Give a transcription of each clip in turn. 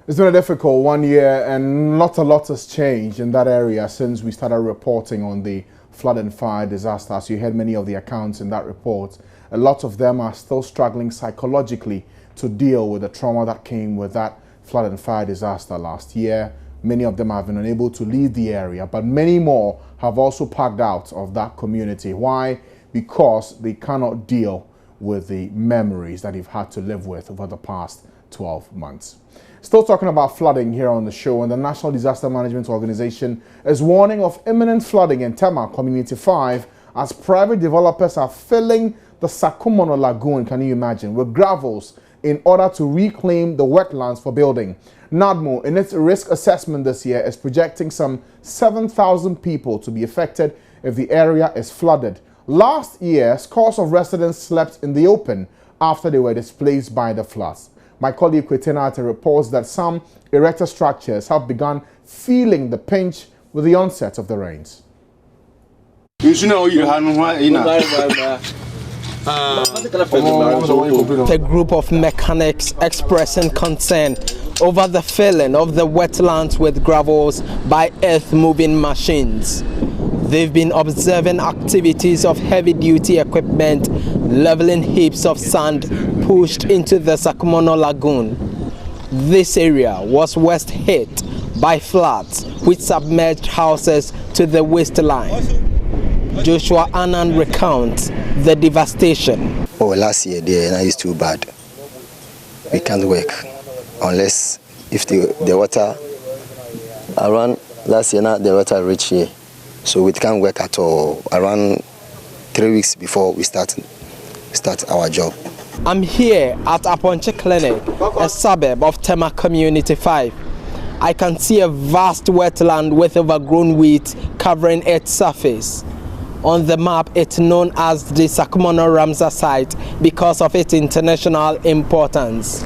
It's been a difficult 1 year, and not a lot has changed in that area since we started reporting on the flood and fire disaster. As you heard many of the accounts in that report, a lot of them are still struggling psychologically to deal with the trauma that came with that flood and fire disaster last year. Many of them have been unable to leave the area, but many more have also packed out of that community. Why? Because they cannot deal with the memories that they've had to live with over the past 12 months. Still talking about flooding here on the show, and the National Disaster Management Organization is warning of imminent flooding in Tema Community 5 as private developers are filling the Sakumono Lagoon, can you imagine, with gravels in order to reclaim the wetlands for building. Nadmo, in its risk assessment this year, is projecting some 7,000 people to be affected if the area is flooded. Last year, scores of residents slept in the open after they were displaced by the floods. My colleague Kwetenate reports that some erected structures have begun feeling the pinch with the onset of the rains. A group of mechanics expressing concern over the filling of the wetlands with gravels by earth-moving machines. They've been observing activities of heavy-duty equipment leveling heaps of sand pushed into the Sakumono Lagoon. This area was worst hit by floods which submerged houses to the waistline. Joshua Annan recounts the devastation. Oh, last year the area is too bad. We can't work unless if the water around last year, now the water reached here. So we can't work at all. Around 3 weeks before we start our job. I'm here at Aponche Clinic, a suburb of Tema Community 5. I can see a vast wetland with overgrown wheat covering its surface. On the map, it's known as the Sakumono Ramsar site because of its international importance.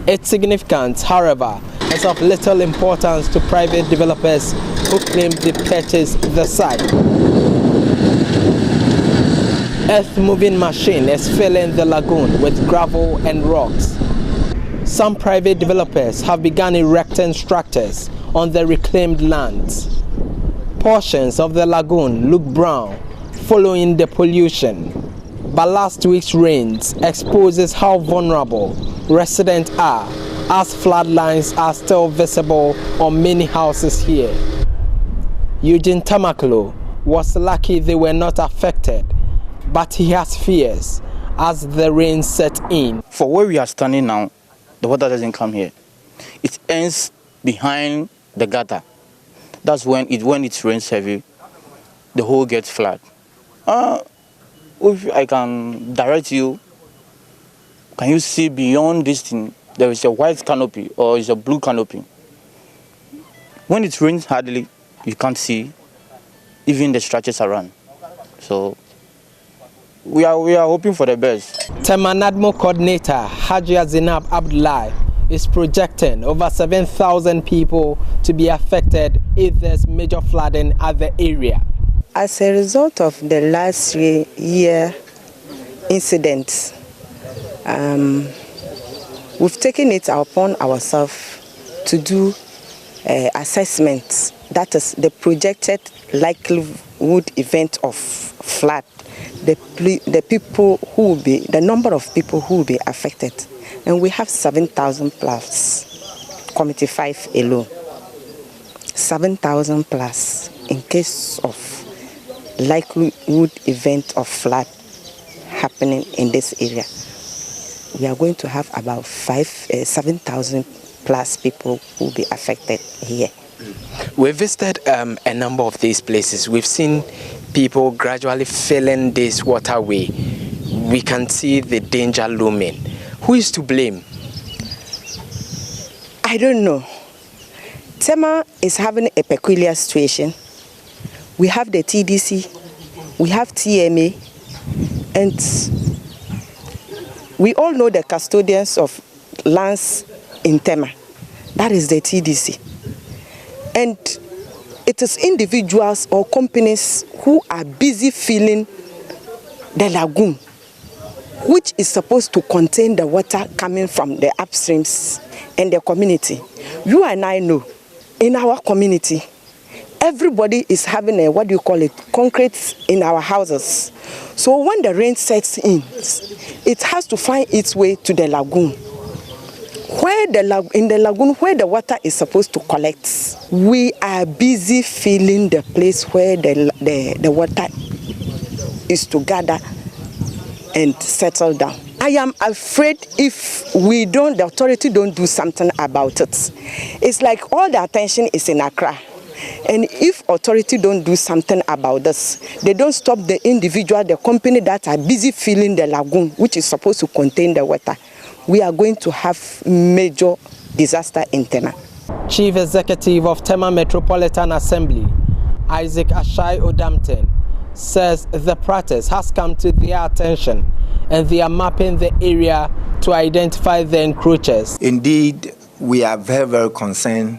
Its significance, however, is of little importance to private developers who claim to purchase the site. Earth-moving machine is filling the lagoon with gravel and rocks. Some private developers have begun erecting structures on the reclaimed lands. Portions of the lagoon look brown following the pollution, but last week's rains exposes how vulnerable residents are, as flood lines are still visible on many houses here. Eugene Tamaklo was lucky they were not affected, but he has fears as the rain set in. For where we are standing now, the water doesn't come here. It ends behind the gutter. That's when it rains heavy, the whole gets flooded. If I can direct you, can you see beyond this thing? There is a white canopy or is a blue canopy. When it rains hardly, you can't see even the structures around. So we are hoping for the best. Tema Nadmo coordinator Hajia Zinab Abdullah is projecting over 7,000 people to be affected if there's major flooding at the area. As a result of the last year incidents, we've taken it upon ourselves to do assessments. That is the projected likelihood event of flood, the number of people who will be affected. And we have 7,000 plus, Committee 5 alone. 7,000 plus in case of likelihood event of flood happening in this area. We are going to have about 7,000 plus people who will be affected here. We visited a number of these places. We've seen people gradually filling this waterway. We can see the danger looming. Who is to blame? I don't know. Tema is having a peculiar situation. We have the TDC, we have TMA, and we all know the custodians of lands in Tema. That is the TDC. And it is individuals or companies who are busy filling the lagoon, which is supposed to contain the water coming from the upstreams and the community. You and I know, in our community, everybody is having a, what do you call it, concrete in our houses. So when the rain sets in, it has to find its way to the lagoon. In the lagoon where the water is supposed to collect, we are busy filling the place where the water is to gather and settle down. I am afraid if the authority don't do something about it, it's like all the attention is in Accra. And if authority don't do something about this, they don't stop the individual, the company that are busy filling the lagoon, which is supposed to contain the water, we are going to have major disaster in Tema. Chief Executive of Tema Metropolitan Assembly, Isaac Ashai Odamten, says the practice has come to their attention and they are mapping the area to identify the encroachers. Indeed, we are very, very concerned.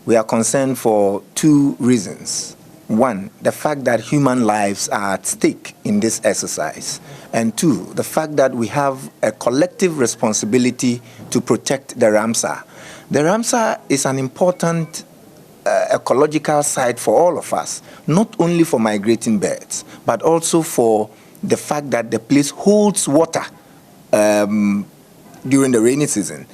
We are concerned for two reasons. One, the fact that human lives are at stake in this exercise. And two, the fact that we have a collective responsibility to protect the Ramsar. The Ramsar is an important ecological site for all of us, not only for migrating birds, but also for the fact that the place holds water during the rainy season.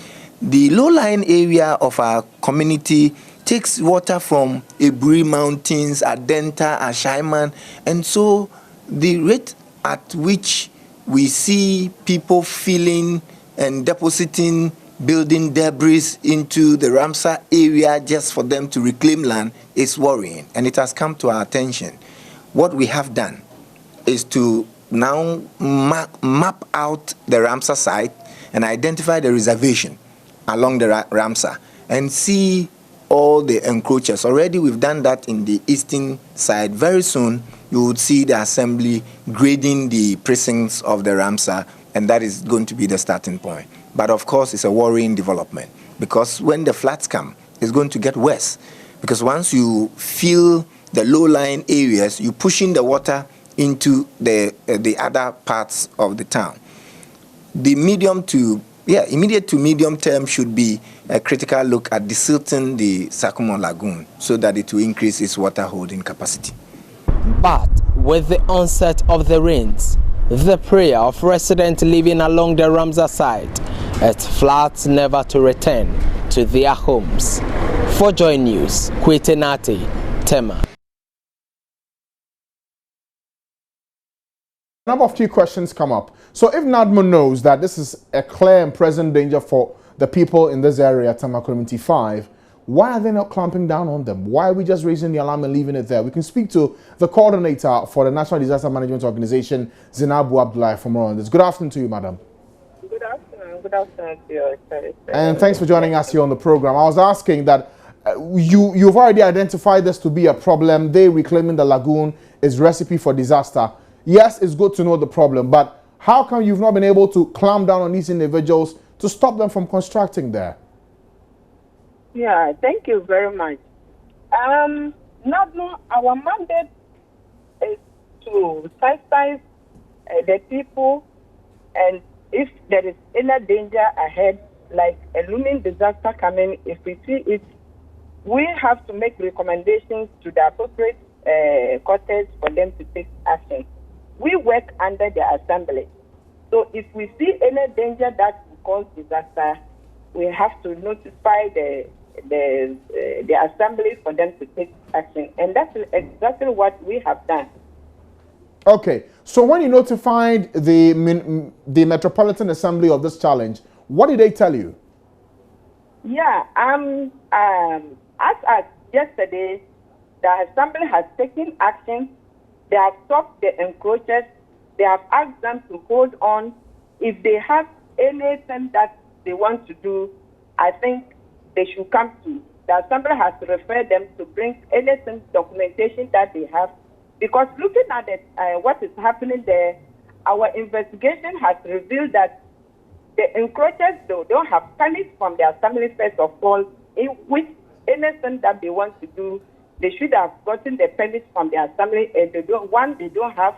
The low-lying area of our community takes water from Eburi Mountains, Adenta, Ashaiman, and so the rate at which we see people filling and depositing building debris into the Ramsar area just for them to reclaim land is worrying, and it has come to our attention. What we have done is to now map out the Ramsar site and identify the reservation along the Ramsar and see all the encroachers. Already we've done that in the eastern side. Very soon you would see the assembly grading the precincts of the Ramsar, and that is going to be the starting point. But of course it's a worrying development, because when the floods come, it's going to get worse. Because once you fill the low-lying areas, you're pushing the water into the other parts of the town. The immediate to medium term should be a critical look at desilting the Sakumo Lagoon so that it will increase its water holding capacity. But with the onset of the rains, the prayer of residents living along the Ramsar site, it floods never to return to their homes. For Joy News, Kwetenati, Tema. A number of key questions come up. So if Nadmo knows that this is a clear and present danger for the people in this area, Tema Community 5, why are they not clamping down on them? Why are we just raising the alarm and leaving it there? We can speak to the coordinator for the National Disaster Management Organization, Zinabu Abdullahi, for more on this. Good afternoon to you, madam. Good afternoon. Good afternoon to you. And thanks for joining us here on the program. I was asking that you've already identified this to be a problem. They reclaiming the lagoon is recipe for disaster. Yes, it's good to know the problem, but how come you've not been able to clamp down on these individuals to stop them from constructing there? Yeah, thank you very much. Nadmo, our mandate is to sensitize the people, and if there is any danger ahead, like a looming disaster coming, if we see it, we have to make recommendations to the appropriate quarters for them to take action. We work under the assembly. So if we see any danger that will cause disaster, we have to notify the assembly for them to take action. And that's exactly what we have done. Okay, so when you notified the Metropolitan Assembly of this challenge, what did they tell you? Yeah, as at yesterday, the assembly has taken action. They have stopped the encroachers. They have asked them to hold on. If they have anything that they want to do, I think they should come to. The assembly has referred them to bring anything, documentation that they have. Because looking at it, what is happening there, our investigation has revealed that the encroachers don't have permits from the assembly first of all, in which anything that they want to do, they should have gotten the permits from the assembly, and they don't have.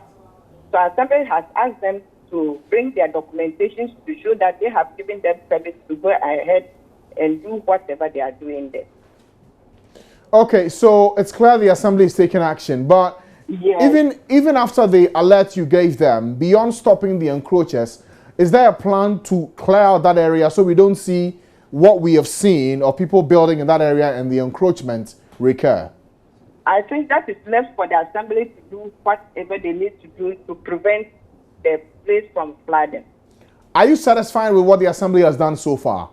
So assembly has asked them to bring their documentation to show that they have given them permits to go ahead and do whatever they are doing there. Okay, so it's clear the assembly is taking action, but Yes. even after the alert you gave them, beyond stopping the encroachers, is there a plan to clear out that area so we don't see what we have seen or people building in that area and the encroachment recur? I think that is left for the assembly to do whatever they need to do to prevent the place from flooding. Are you satisfied with what the assembly has done so far?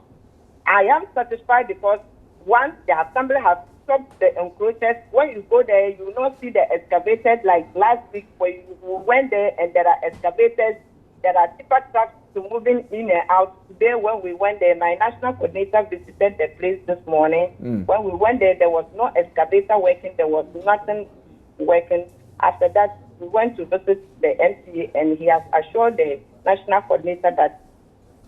I am satisfied because once the assembly has stopped the encroachers, when you go there, you will not see the excavators like last week where you went there and there are excavators, there are tipper trucks to moving in and out. Today when we went there, my national coordinator visited the place this morning. When we went there, there was no excavator working, there was nothing working. After that, we went to visit the MCA and he has assured the national coordinator that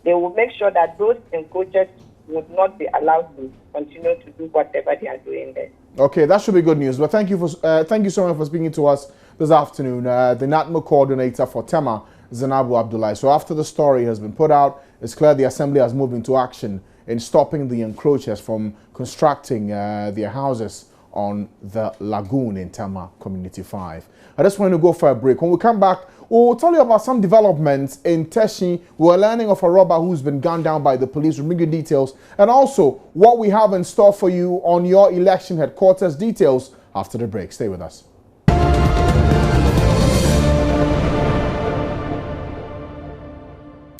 they will make sure that those encroachers would not be allowed to continue to do whatever they are doing there. Okay, that should be good news. But thank you so much for speaking to us this afternoon. The Nadmo coordinator for Tema, Zainabu Abdullahi. So after the story has been put out, it's clear the assembly has moved into action in stopping the encroachers from constructing their houses on the lagoon in Tema Community 5. I just want to go for a break. When we come back, we'll tell you about some developments in Teshi. We're learning of a robber who's been gunned down by the police. We'll bring you details. And also what we have in store for you on your election headquarters. Details after the break. Stay with us.